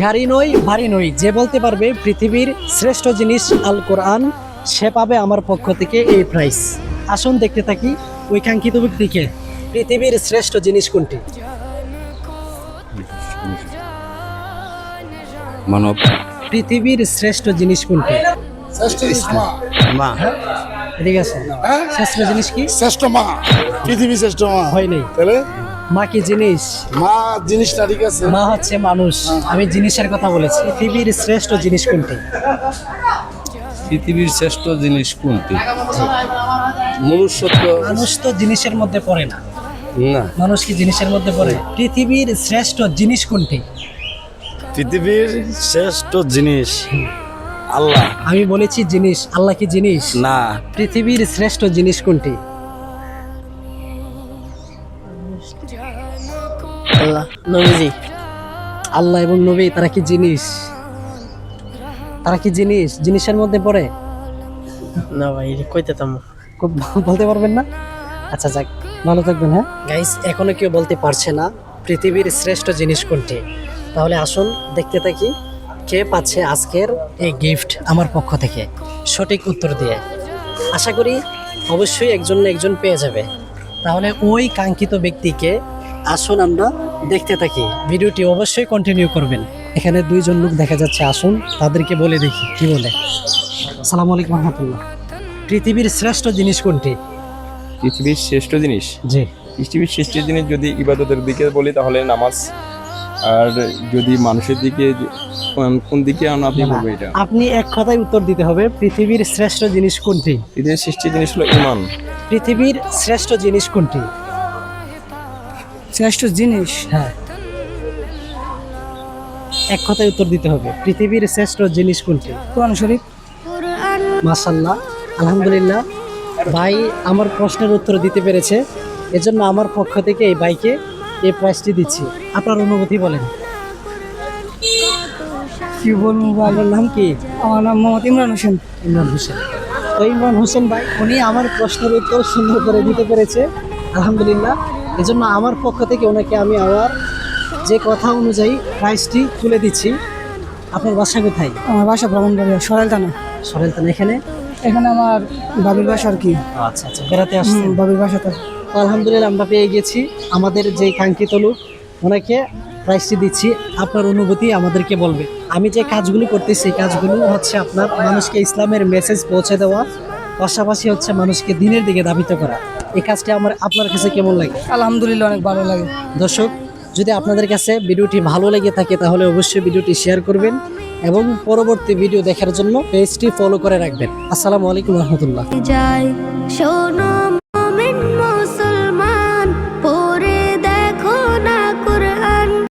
গাড়ি নই, বাড়ি নই, যে বলতে পারবে পৃথিবীর শ্রেষ্ঠ জিনিস আল কোরআন, সে পাবে আমার পক্ষ থেকে এই প্রাইজ। আসুন দেখতে থাকি ওই কাঙ্ক্ষিত ব্যক্তিকে। পৃথিবীর শ্রেষ্ঠ জিনিস কোনটি? মানব। পৃথিবীর শ্রেষ্ঠ জিনিস কোনটি? মা। ঠিক আছে, শ্রেষ্ঠ জিনিস কি? শ্রেষ্ঠ মা, পৃথিবী শ্রেষ্ঠ মা হয় নাই। তাহলে মা কি জিনিস? মা জিনিসটা ঠিক আছে। মা হচ্ছে মানুষ, আমি জিনিসের কথা বলেছি। পৃথিবীর শ্রেষ্ঠ জিনিস কোনটি? পৃথিবীর শ্রেষ্ঠ জিনিস কোনটি? মনুষ্যত্ব। মানুষ তো জিনিসের মধ্যে পড়ে না। না, মানুষ কি জিনিসের মধ্যে পড়ে? পৃথিবীর শ্রেষ্ঠ জিনিস কোনটি? পৃথিবীর শ্রেষ্ঠ জিনিস আল্লাহ। আমি বলেছি জিনিস, আল্লাহ কি জিনিস? না, পৃথিবীর শ্রেষ্ঠ জিনিস কোনটি? আল্লাহ নবীজি। আল্লাহ এবং নবী, তারা কি জিনিস? তারা কি জিনিস? জিনিসের মধ্যে পড়ে? না ভাই কইতে তাম খুব বলতে পারবেন না? আচ্ছা যাক, ভালো থাকবেন। হ্যাঁ গাইস, এখনো কেউ বলতে পারছে না পৃথিবীর শ্রেষ্ঠ জিনিস কোনটি। তাহলে আসুন দেখতে থাকি কে পাচ্ছে আজকের এই গিফট আমার পক্ষ থেকে সঠিক উত্তর দিয়ে। আশা করি অবশ্যই একজন না একজন পেয়ে যাবে। তাহলে ওই কাঙ্ক্ষিত ব্যক্তিকে আসুন আমরা দেখতে থাকি। ভিডিওটি অবশ্যই কন্টিনিউ করবেন। এখানে দুইজন লোক দেখা যাচ্ছে, আসুন তাদেরকে বলে দেখি কি বলে। আসসালামু আলাইকুম রহমতুল্লাহ। পৃথিবীর শ্রেষ্ঠ জিনিস কোনটি? পৃথিবীর শ্রেষ্ঠ জিনিস, জি, পৃথিবীর শ্রেষ্ঠ জিনিস যদি ইবাদতের দিকে বলি তাহলে নামাজ। আর যদি মানুষের দিকে কোন দিকে আপনি বলবো এটা? আপনি এক কথায় উত্তর দিতে হবে। পৃথিবীর শ্রেষ্ঠ জিনিস কোনটি? পৃথিবীর শ্রেষ্ঠ জিনিস হলো ইমান। পৃথিবীর শ্রেষ্ঠ জিনিস কোনটি? শ্রেষ্ঠ জিনিস হ্যাঁ, এক কথায় উত্তর দিতে হবে। পৃথিবীর শ্রেষ্ঠ জিনিস কোনটি? কোরআন শরীফ। মাশাআল্লাহ, আলহামদুলিল্লাহ, ভাই আমার প্রশ্নের উত্তর দিতে পেরেছে। এজন্য আমার পক্ষ থেকে এই ভাইকে এই প্রাইজটি দিচ্ছি। আপনার অনুভূতি বলেন। কি বলবো ভাই, আপনার নাম কি? আমার নাম মোহাম্মদ ইমরান হোসেন। ইমরান হোসেন। তো ইমরান হোসেন ভাই, উনি আমার প্রশ্নের উত্তর সুন্দর করে দিতে পেরেছে, আলহামদুলিল্লাহ। এজন্য আমার পক্ষ থেকে ওনাকে আমি আমার যে কথা অনুযায়ী প্রাইজটি তুলে দিচ্ছি। আপনার বাসা কোথায়? আমার বাসা ব্রাহ্মণবাড়িয়া, সরাইল থানা। সরেল থানা। এখানে? এখানে আমার বাবির বাসা আর কি। আচ্ছা আচ্ছা, বেড়াতে আসছেন। বাবির বাসা তো। তো আলহামদুলিল্লাহ আমরা পেয়ে গেছি আমাদের যে কাঙ্ক্ষিত লোক, ওনাকে প্রাইজটি দিচ্ছি। আপনার অনুভূতি আমাদেরকে বলবে। আমি যে কাজগুলো করতেছি সেই কাজগুলো হচ্ছে আপনার মানুষকে ইসলামের মেসেজ পৌঁছে দেওয়া, পাশাপাশি হচ্ছে মানুষকে দিনের দিকে ধাবিত করা। এই কাজটি আপনার কাছে কেমন লাগে? আলহামদুলিল্লাহ অনেক ভালো লাগে। দর্শক, যদি আপনাদের কাছে ভিডিওটি ভালো লেগে থাকে তাহলে অবশ্যই ভিডিওটি শেয়ার করবেন এবং পরবর্তী ভিডিও দেখার জন্য পেজটি ফলো করে রাখবেন। আসসালামু আলাইকুম রহমতুল্লাহ। যায় শোনো